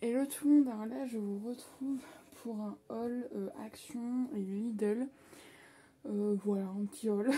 Hello tout le monde, alors là je vous retrouve pour un haul Action et Lidl. Voilà, un petit haul.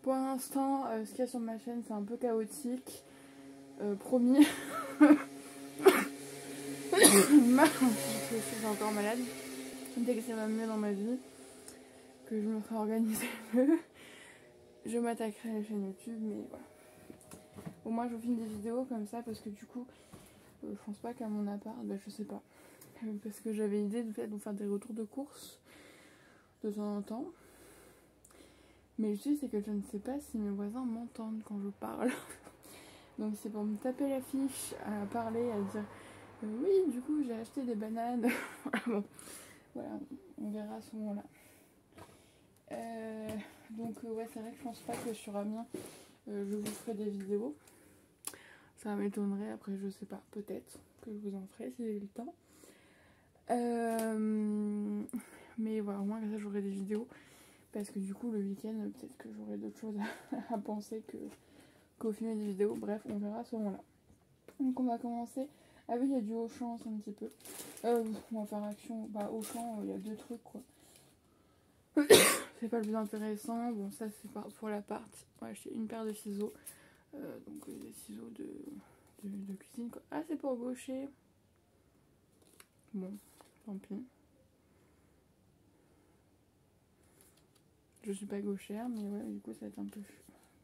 Pour l'instant, ce qu'il y a sur ma chaîne c'est un peu chaotique. Promis. Je suis encore malade. Dès que ça va mieux dans ma vie, que je me ferai organiser mieux, je m'attaquerai à la chaîne YouTube, mais voilà. Au moins je vous filme des vidéos comme ça parce que du coup, je pense pas qu'à mon appart, je sais pas. Parce que j'avais l'idée de vous faire des retours de course de temps en temps. Mais le truc c'est que je ne sais pas si mes voisins m'entendent quand je parle. Donc c'est pour me taper l'affiche, à parler, à dire oui du coup j'ai acheté des bananes. Bon, voilà, on verra à ce moment-là. Donc ouais, c'est vrai que je pense pas que sur Amiens je vous ferai des vidéos. Ça m'étonnerait, après je sais pas, peut-être que je vous en ferai si j'ai le temps. Mais voilà, au moins comme ça j'aurai des vidéos. Parce que du coup le week-end peut-être que j'aurai d'autres choses à penser qu'au filmer des vidéos. Bref, on verra à ce moment-là. Donc on va commencer. Ah oui, il y a du Auchan un petit peu. On va faire Action. Bah Auchan, il y a deux trucs quoi. C'est pas le plus intéressant. Bon ça c'est pour l'appart. On va acheter une paire de ciseaux. Donc des ciseaux de cuisine quoi. Ah c'est pour gaucher. Bon, tant pis. Je suis pas gauchère, mais ouais, du coup ça va être un peu...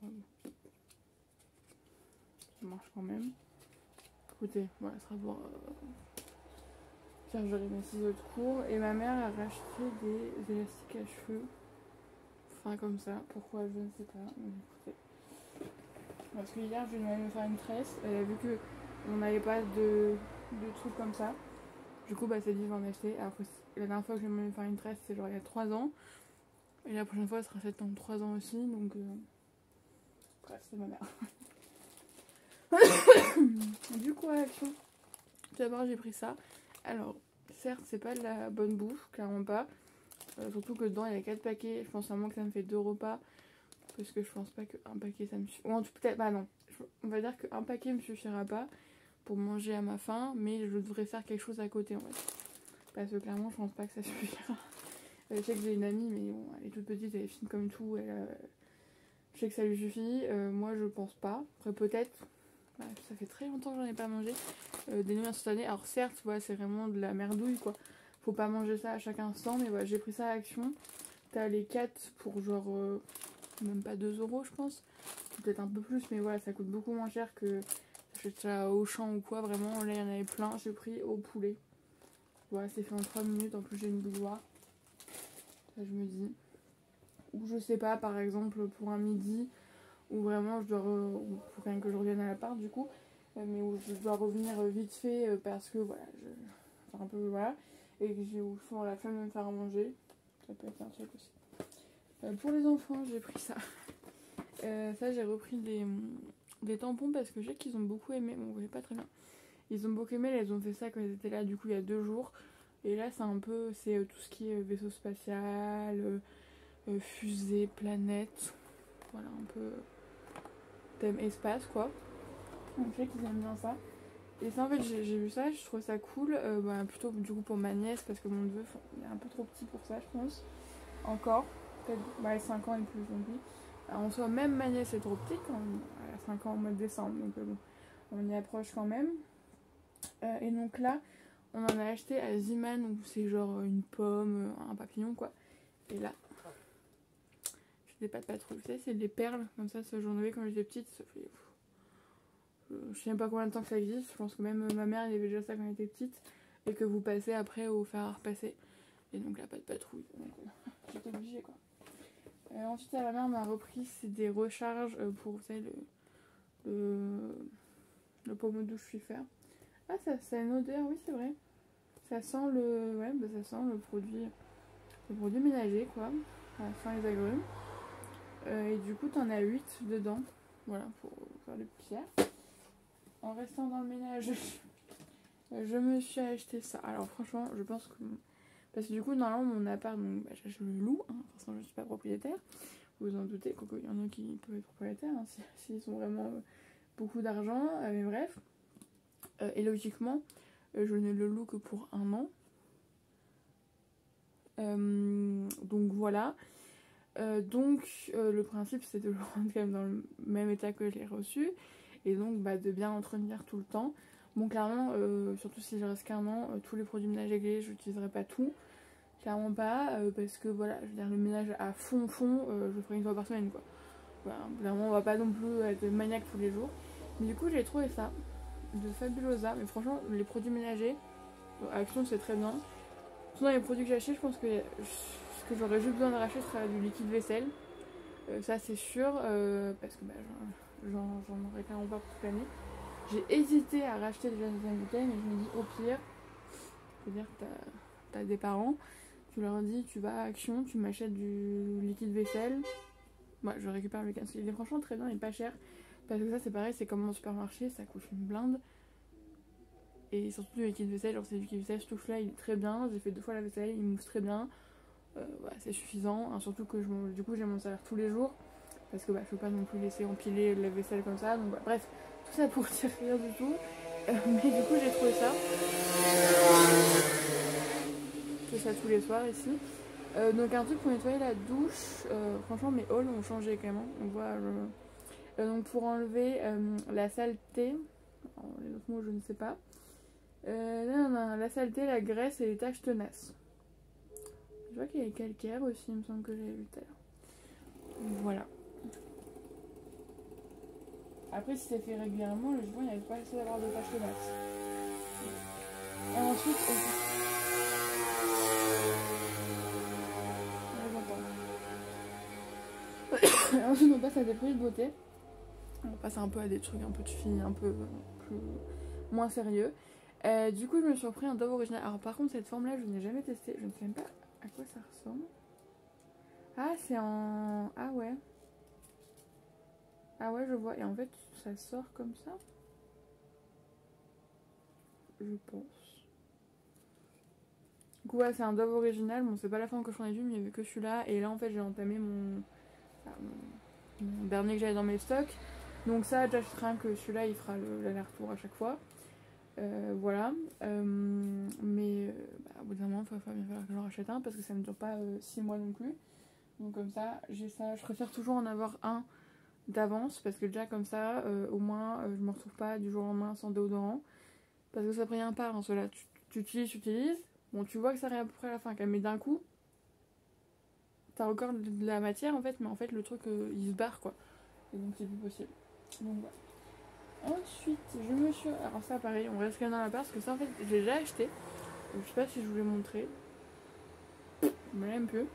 Ça marche quand même. Écoutez, voilà, ça sera pour faire gérer mes ciseaux de cours. Et ma mère a racheté des élastiques à cheveux. Enfin comme ça, pourquoi je ne sais pas. Mais écoutez. Parce que hier je lui ai demandé de me faire une tresse. Elle a vu que on n'avait pas de trucs comme ça. Du coup bah c'est dit je vais en acheter. Après la dernière fois que je lui ai demandé de me faire une tresse c'est genre il y a 3 ans. Et la prochaine fois ce sera 7 ans, 3 ans aussi. Donc bref c'est ma mère. Du coup Action. Tout d'abord j'ai pris ça. Alors certes c'est pas de la bonne bouffe, clairement pas. Surtout que dedans il y a 4 paquets. Je pense vraiment que ça me fait 2 repas. Parce que je pense pas qu'un paquet ça me suffit. Ou en tout peut-être. Bah non. On va dire qu'un paquet me suffira pas pour manger à ma faim. Mais je devrais faire quelque chose à côté en fait. Parce que clairement je pense pas que ça suffira. Je sais que j'ai une amie mais bon elle est toute petite, elle est fine comme tout. Je sais que ça lui suffit. Moi je pense pas. Après peut-être. Bah, ça fait très longtemps que j'en ai pas mangé. Des nouilles instantanées. Alors certes ouais, c'est vraiment de la merdouille quoi. Faut pas manger ça à chaque instant. Mais voilà, j'ai pris ça à Action. T'as les 4 pour genre même pas 2 € je pense. Peut-être un peu plus mais voilà ça coûte beaucoup moins cher que j'achète ça au champ ou quoi. Vraiment là il y en avait plein. J'ai pris au poulet. Voilà c'est fait en 3 minutes. En plus j'ai une bouilloire. Ça je me dis. Ou je sais pas par exemple pour un midi. Où vraiment je dois faut quand même que je revienne à l'appart du coup. Mais où je dois revenir vite fait parce que voilà enfin un peu voilà. Et que j'ai souvent la flemme de me faire à manger. Ça peut être un truc aussi. Pour les enfants j'ai pris ça. Ça j'ai repris des tampons parce que je sais qu'ils ont beaucoup aimé. Bon vous voyez pas très bien. Ils ont beaucoup aimé, elles ont fait ça quand ils étaient là du coup il y a 2 jours. Et là c'est un peu, c'est tout ce qui est vaisseau spatial, fusée, planète. Voilà un peu thème espace quoi. Donc je sais qu'ils aiment bien ça. Et ça en fait j'ai vu ça, je trouve ça cool. Plutôt du coup pour ma nièce parce que mon neveu il est un peu trop petit pour ça je pense. Encore. Peut-être 5 ans et plus donc oui. En soi même ma nièce est trop petite, elle a 5 ans au mois de décembre donc bon, on y approche quand même. Et donc là on en a acheté à Ziman où c'est genre une pomme, un papillon quoi. Et là c'est des pâtes patrouilles, vous savez c'est des perles comme ça, ce j'en avais quand j'étais petite, ça fait... Je sais même pas combien de temps que ça existe, je pense que même ma mère elle avait déjà ça quand elle était petite. Et que vous passez après au fer à repasser. Et donc la pâte patrouille, donc j'étais obligée quoi. Ensuite ma mère m'a repris c'est des recharges pour vous savez le pommeau de douche je suis faire. Ah ça a une odeur, oui c'est vrai. Ça sent ça sent le produit ménager quoi. Ça sent les agrumes. Et du coup t'en as 8 dedans. Voilà pour faire le pierre. En restant dans le ménage, je me suis acheté ça. Alors franchement je pense que... Parce que du coup normalement mon appart, je le loue, hein. De toute façon je suis pas propriétaire. Vous en doutez, il y en a qui peuvent être propriétaires hein, s'ils ont vraiment beaucoup d'argent. Mais bref. Et logiquement, Je ne le loue que pour 1 an. Donc voilà. Le principe c'est de le rendre quand même dans le même état que je l'ai reçu. Et donc de bien l'entretenir tout le temps. Bon clairement, surtout si je reste qu'1 an, tous les produits ménagers que j'ai, je n'utiliserai pas tout. Clairement pas, parce que voilà, je veux dire le ménage à fond, je le ferai 1 fois par semaine quoi. Voilà, clairement on va pas non plus être maniaque tous les jours. Mais du coup j'ai trouvé ça de Fabulosa. Mais franchement les produits ménagers, Action c'est très bien. Sinon les produits que j'achète, je pense que ce que j'aurais juste besoin de racheter sera du liquide vaisselle. Ça c'est sûr, parce que j'en aurais clairement pas pour toute l'année. J'ai hésité à racheter déjà des bouteilles, mais je me dis au pire, c'est-à-dire que t'as des parents, tu leur dis tu vas à Action, tu m'achètes du liquide vaisselle. Moi je récupère le casque. Il est franchement très bien et pas cher. Parce que ça c'est pareil, c'est comme en supermarché, ça coûte une blinde. Et surtout le liquide vaisselle, genre c'est du liquide vaisselle, je touche là, il est très bien. J'ai fait 2 fois la vaisselle, il mousse très bien. C'est suffisant. Hein, surtout que du coup j'ai mon salaire tous les jours. Parce que je peux pas non plus laisser empiler la vaisselle comme ça. Donc bref, tout ça pour dire rien du tout. Mais du coup j'ai trouvé ça. Je fais ça tous les soirs ici. Donc un truc pour nettoyer la douche. Franchement mes halls ont changé quand même. Hein. On voit donc pour enlever la saleté. Alors, les autres mots je ne sais pas. La saleté, la graisse et les taches tenaces. Je vois qu'il y a les calcaires aussi, il me semble que j'avais vu tout à l'heure. Voilà. Après, si c'est fait régulièrement, le jupon, il n'y avait pas assez d'avoir de taches tenaces. Et ensuite, ensuite, on passe à des produits de beauté. On passe un peu à des trucs un peu de filles, un peu plus moins sérieux. Du coup, je me suis repris un Dove original. Alors, par contre, cette forme-là, je n'ai jamais testé. Je ne sais même pas à quoi ça ressemble. Ah, c'est en. Ah ouais. Ah ouais, je vois. Et en fait, ça sort comme ça. Je pense. Du coup, ouais, c'est un Dove original. Bon, c'est pas la forme que j'en ai vue, mais il n'y avait que celui-là. Et là, en fait, j'ai entamé mon dernier que j'avais dans mes stocks. Donc, ça, j'achèterai un que celui-là, il fera l'aller-retour à chaque fois. Voilà. Mais au bout d'un moment, il va bien falloir que j'en rachète un parce que ça ne dure pas 6 mois non plus. Donc, comme ça, j'ai ça. Je préfère toujours en avoir un d'avance parce que déjà comme ça au moins je me retrouve pas du jour au lendemain sans déodorant parce que ça prévient pas hein, cela tu utilises bon tu vois que ça arrive à peu près à la fin quand même mais d'un coup t'as encore de la matière en fait mais en fait le truc il se barre quoi et donc c'est plus possible donc voilà. Ensuite je me suis alors ça pareil on reste quand même dans la part parce que ça en fait j'ai déjà acheté je sais pas si je vous l'ai montré mais même peu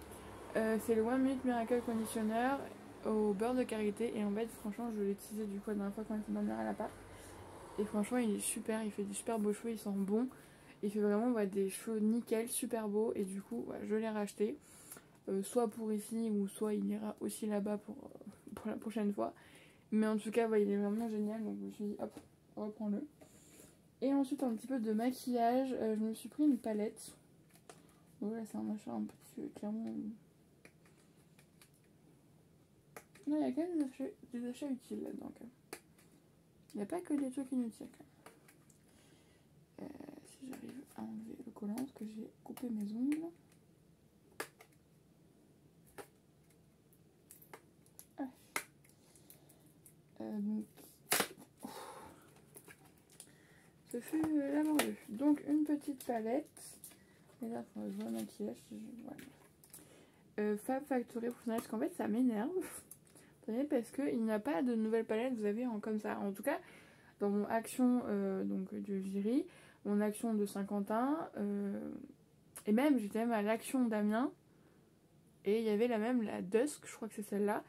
c'est le 1 Minute Miracle Conditioner au beurre de karité et en fait franchement je l'ai utilisé du coup la dernière fois quand il était dormir à l'appart et franchement il est super, il fait des super beaux cheveux, il sent bon, il fait vraiment des cheveux nickel, super beaux et du coup je l'ai racheté soit pour ici ou soit il ira aussi là-bas pour la prochaine fois mais en tout cas il est vraiment génial donc je me suis dit hop reprends-le. Et ensuite un petit peu de maquillage, je me suis pris une palette. Voilà c'est un achat un peu clairement. Non, il y a quand même des achats utiles là-dedans. Il n'y a pas que des trucs inutiles. Si j'arrive à enlever le collant, parce que j'ai coupé mes ongles. Ah. Donc, ce fut laborieux. Donc, une petite palette. Et là, il faut que je vois le maquillage. Voilà. Fab Factory Professionnel, parce qu'en fait, ça m'énerve. Parce qu'il n'y a pas de nouvelle palette, vous avez comme ça. En tout cas, dans mon Action donc de Viry, mon Action de Saint-Quentin, et même j'étais même à l'Action d'Amiens, et il y avait la Dusk, je crois que c'est celle-là,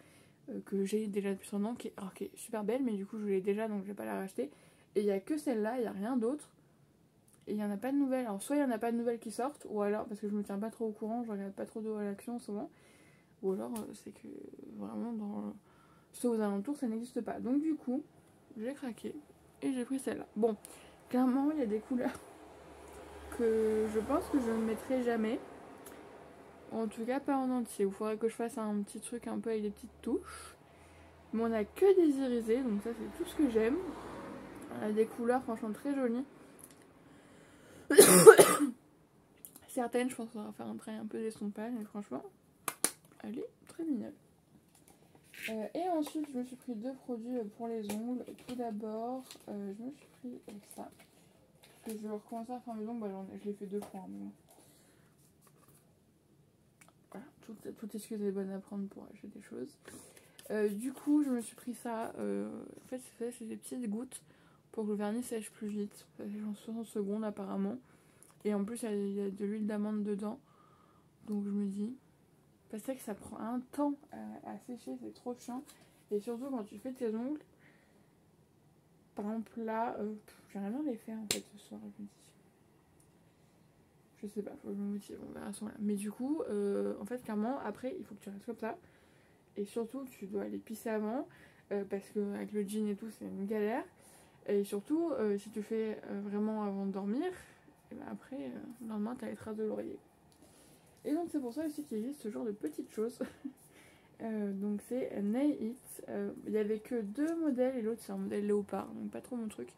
que j'ai déjà depuis son an, qui est super belle, mais du coup je l'ai déjà donc je vais pas la racheter. Et il n'y a que celle-là, il n'y a rien d'autre. Et il n'y en a pas de nouvelles. Alors soit il n'y en a pas de nouvelles qui sortent, ou alors, parce que je me tiens pas trop au courant, je regarde pas trop de l'Action souvent, ou alors c'est que vraiment soit aux alentours ça n'existe pas. Donc du coup, j'ai craqué et j'ai pris celle-là. Bon, clairement il y a des couleurs que je pense que je ne mettrai jamais. En tout cas pas en entier. Il faudrait que je fasse un petit truc un peu avec des petites touches. Mais on a que des irisés, donc ça c'est tout ce que j'aime. On a des couleurs franchement très jolies. Certaines, je pense qu'on va faire un travail un peu d'estompage, mais franchement, elle est très mignonne. Et ensuite, je me suis pris 2 produits pour les ongles. Tout d'abord, je me suis pris ça. Parce que je vais recommencer à faire mes ongles. Bah, je l'ai fait 2 fois. Mais bon. Voilà, toute excuse est bonne à prendre pour acheter des choses. Du coup, je me suis pris ça. En fait, c'est des petites gouttes pour que le vernis sèche plus vite. Ça sèche en 60 secondes apparemment. Et en plus, il y a de l'huile d'amande dedans. Donc je me dis, c'est vrai que ça prend un temps à sécher, c'est trop chiant. Et surtout quand tu fais tes ongles, par exemple là, j'aimerais bien les faire en fait ce soir, je me dis. Je sais pas, faut que je me motive, on verra à ce moment-là. Mais du coup, en fait, clairement, après, il faut que tu restes comme ça. Et surtout, tu dois les pisser avant, parce qu'avec le jean et tout, c'est une galère. Et surtout, si tu fais vraiment avant de dormir, et ben après, le lendemain, t'as les traces de l'oreiller. Et donc c'est pour ça aussi qu'il existe ce genre de petites choses. Donc c'est Nail It. Il n'y avait que 2 modèles et l'autre c'est un modèle léopard, donc pas trop mon truc.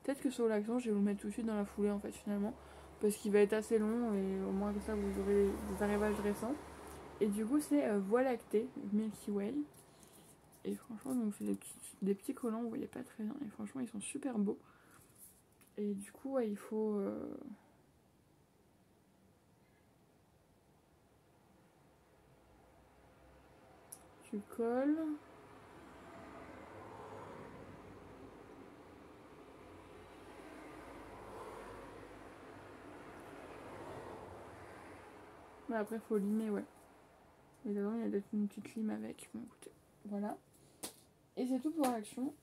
Peut-être que sur l'accent je vais vous le mettre tout de suite dans la foulée en fait finalement. Parce qu'il va être assez long et au moins comme ça vous aurez des arrivages récents. Et du coup c'est Voie lactée, Milky Way. Et franchement donc c'est des petits collants, vous voyez pas très bien. Et franchement ils sont super beaux. Et du coup ouais, il faut... Tu colles. Mais après il faut limer, ouais. Mais d'abord il y a peut-être une petite lime avec. Bon écoutez, voilà. Et c'est tout pour l'action.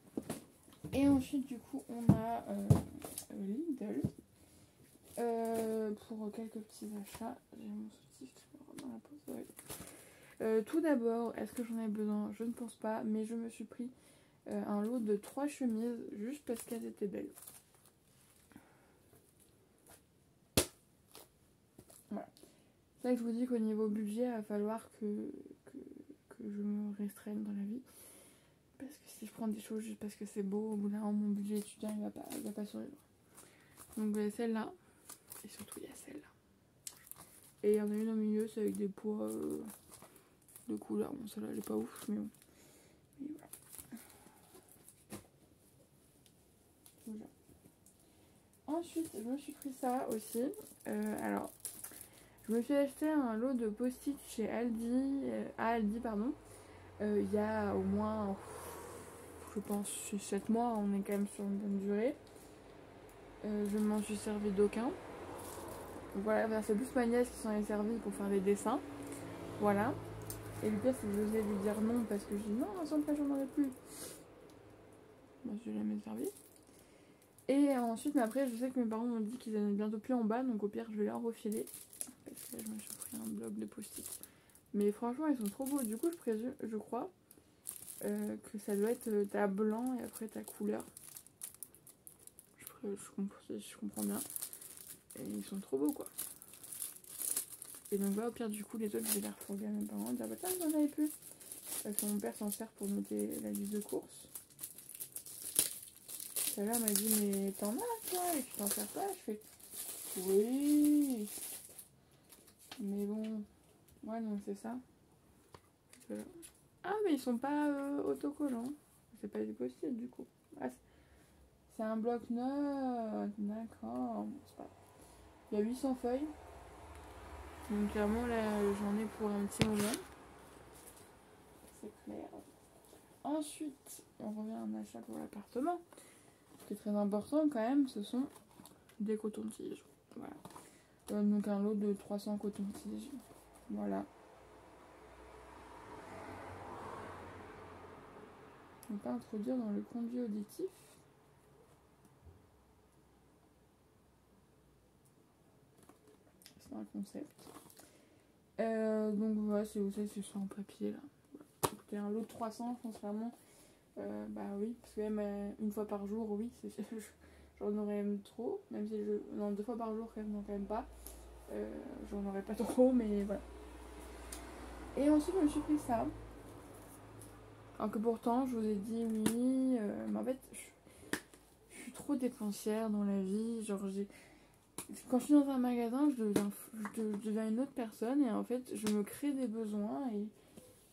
Et ensuite du coup on a Lidl. Pour quelques petits achats. J'ai mon soutif dans la pause. Ouais. Tout d'abord, est-ce que j'en ai besoin? Je ne pense pas, mais je me suis pris un lot de 3 chemises juste parce qu'elles étaient belles. Voilà. C'est vrai que je vous dis qu'au niveau budget, il va falloir que je me restreigne dans la vie. Parce que si je prends des choses juste parce que c'est beau, au bout d'un moment, mon budget étudiant, il va pas survivre. Donc il y a celle-là. Et surtout, il y a celle-là. Et il y en a une au milieu, c'est avec des pois de couleur. Bon, celle-là, elle est pas ouf, mais bon. Et voilà. Ensuite, je me suis pris ça aussi. Alors, je me suis acheté un lot de post-it chez Aldi, à Aldi, pardon. Il y a au moins, je pense, 7 mois, on est quand même sur une bonne durée. Je ne m'en suis servi d'aucun. Voilà, c'est plus ma nièce qui s'en est servie pour faire des dessins. Voilà. Et le pire, c'est que j'osais lui dire non parce que je dis non, sans plus, j'en aurais plus. Moi, je l'ai jamais servi. Et ensuite, mais après, je sais que mes parents m'ont dit qu'ils en avaient bientôt plus en bas, donc au pire, je vais leur refiler. Parce que là, je me suis pris un bloc de post-it. Mais franchement, ils sont trop beaux. Du coup, je crois que ça doit être ta blanc et après ta couleur. Je comprends bien. Et ils sont trop beaux, quoi. Et donc, bah, au pire, du coup, les autres, je vais les refourguer à mes parents. Dire, bah, tiens, j'en avais plus. Parce que mon père s'en sert pour noter la liste de courses. Celle-là m'a dit, mais t'en as, toi, et tu t'en sers pas? Je fais, oui. Mais bon, ouais, non, c'est ça. Ah, mais ils sont pas autocollants. C'est pas des post-it, du coup. Ah, c'est un bloc-notes. D'accord. C'est pas... Il y a 800 feuilles. Donc, clairement, là, j'en ai pour un petit moment. C'est clair. Ensuite, on revient à un achat pour l'appartement. Ce qui est très important, quand même, ce sont des cotons-tiges. Voilà. Donc, un lot de 300 cotons-tiges. Voilà. On ne va pas introduire dans le conduit auditif. C'est un concept. Donc voilà, c'est sur un papier là. Écoutez, un lot de 300, je pense vraiment. Bah oui, parce que même une fois par jour, oui, j'en aurais même trop. Même si non, 2 fois par jour, quand même, non, quand même pas. J'en aurais pas trop, mais voilà. Et ensuite, je me suis pris ça. Alors que pourtant, je vous ai dit oui, mais en fait, je suis trop dépensière dans la vie. Genre, quand je suis dans un magasin, je deviens une autre personne et en fait, je me crée des besoins et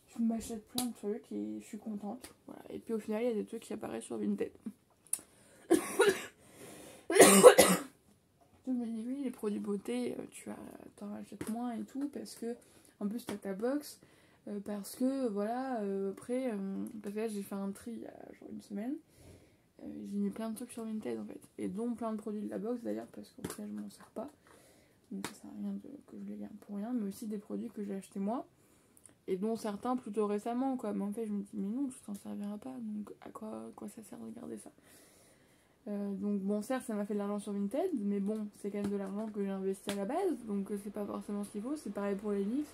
je m'achète plein de trucs et je suis contente. Voilà. Et puis au final, il y a des trucs qui apparaissent sur Vinted. Je me dis oui, les produits beauté, t'en rachètes moins et tout parce que en plus t'as ta box. Parce que voilà, après, parce que là j'ai fait un tri il y a genre une semaine. J'ai mis plein de trucs sur Vinted en fait. Et dont plein de produits de la box d'ailleurs, parce qu'au final je m'en sers pas. Donc ça sert à rien que je les garde pour rien. Mais aussi des produits que j'ai achetés moi. Et dont certains plutôt récemment quoi. Mais en fait je me dis mais non, tu t'en serviras pas. Donc à quoi ça sert de garder ça? Donc bon, certes ça m'a fait de l'argent sur Vinted. Mais bon, c'est quand même de l'argent que j'ai investi à la base. Donc c'est pas forcément ce qu'il faut. C'est pareil pour les livres.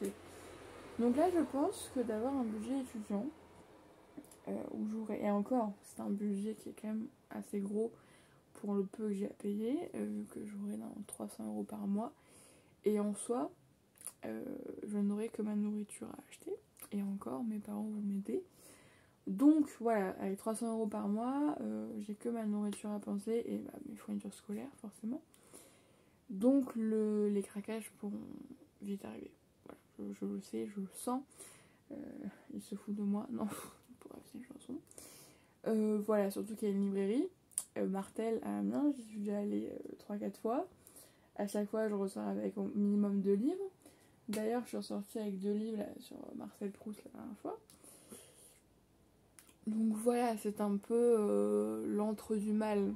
Donc là je pense que d'avoir un budget étudiant, où j'aurais, et encore c'est un budget qui est quand même assez gros pour le peu que j'ai à payer, vu que j'aurais dans 300 € par mois, et en soi je n'aurai que ma nourriture à acheter, et encore mes parents vont m'aider, donc voilà, avec 300 € par mois, j'ai que ma nourriture à penser et mes fournitures scolaires forcément, donc les craquages pourront vite arriver. Voilà, je le sais, je le sens. Il se fout de moi, non, pour c'est une chanson. Voilà, surtout qu'il y a une librairie, Martel à Amiens, j'y suis déjà allée 3-4 fois. À chaque fois, je ressors avec au minimum 2 livres. D'ailleurs, je suis ressortie avec 2 livres là, sur Marcel Proust la dernière fois. Donc voilà, c'est un peu l'antre du mal.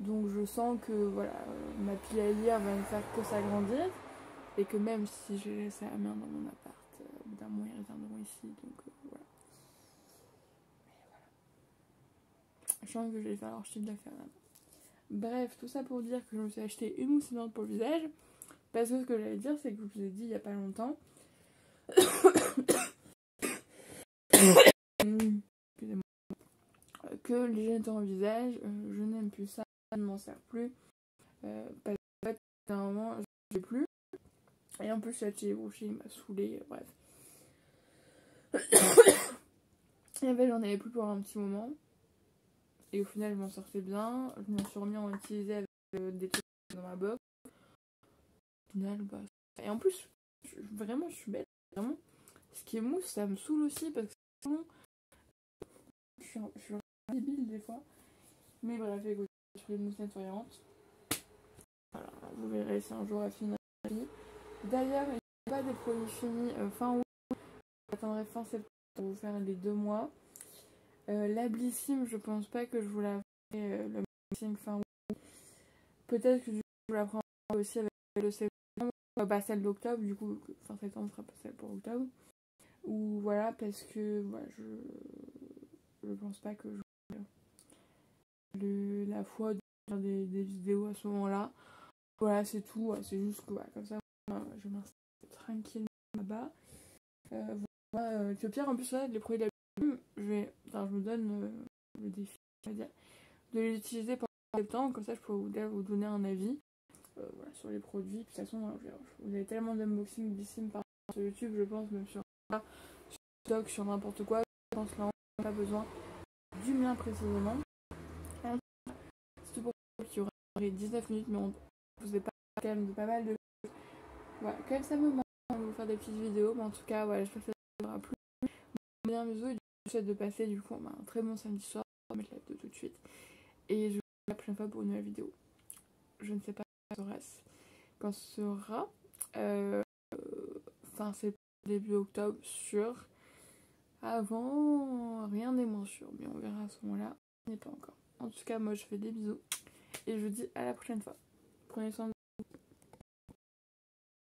Donc je sens que voilà, ma pile à lire va ne faire que s'agrandir. Et que même si je laisse à Amiens dans mon appart, au bout d'un mois, ils reviendront ici. Donc voilà. Je sens que je vais faire leur chiffre d'affaires là-bas. Bref, tout ça pour dire que je me suis acheté une mousse hydratante pour le visage. Parce que ce que j'allais dire, c'est que je vous ai dit il n'y a pas longtemps. Excusez-moi. Que les gels dans le visage, je n'aime plus ça, je ne m'en sers plus. Parce qu'en fait, à un moment, je ne sais plus. Et en plus, chez Boucher, il m'a saoulé, bref. Et en fait, j'en avais plus pour un petit moment. Et au final, je m'en sortais bien. Je m'en suis remis à en utiliser avec des trucs dans ma box. Au final, bah. Et en plus, vraiment, je suis bête. Vraiment, ce qui est mousse, ça me saoule aussi parce que c'est long. Je suis débile des fois. Mais bref, écoutez, je fais une mousse nettoyante. Voilà, vous verrez si un jour elle finit. D'ailleurs, il n'y a pas des produits finis fin août. J'attendrai fin septembre pour vous faire les 2 mois. La Blissim, je pense pas que je vous la ferai le Blissim fin août. Peut-être que du coup, je la prendrai aussi avec le septembre. Pas celle d'octobre, du coup, fin septembre sera pas celle pour octobre. Ou voilà, parce que voilà, je pense pas que la foi de faire des vidéos à ce moment-là. Voilà, c'est tout. C'est juste que voilà, comme ça, je m'installe tranquillement là-bas. Puis au pire, en plus, là, les produits de la je me donne le défi, on va dire, de les utiliser pendant septembre. Comme ça, je pourrais vous donner un avis voilà, sur les produits. Puis, de toute façon, vous avez tellement d'unboxing Blissim par sur YouTube, je pense, même sur TikTok, sur n'importe quoi. Je pense là, on n'a pas besoin du mien précisément. C'est tout pour vous qui aurait 19 minutes, mais on vous est pas quand même de pas mal de. Voilà, quand même, ça me manque de vous faire des petites vidéos, mais en tout cas, voilà, j'espère que ça vous aura plu. Bien bisous et je vous souhaite de passer du coup un très bon samedi soir. Je vais mettre la vidéo tout de suite. Et je vous dis à la prochaine fois pour une nouvelle vidéo. Je ne sais pas quand ce sera. Enfin, c'est début octobre sûr. Avant, rien n'est moins sûr. Mais on verra à ce moment-là. On n'y est pas encore. En tout cas, moi je fais des bisous. Et je vous dis à la prochaine fois. Prenez soin de vous.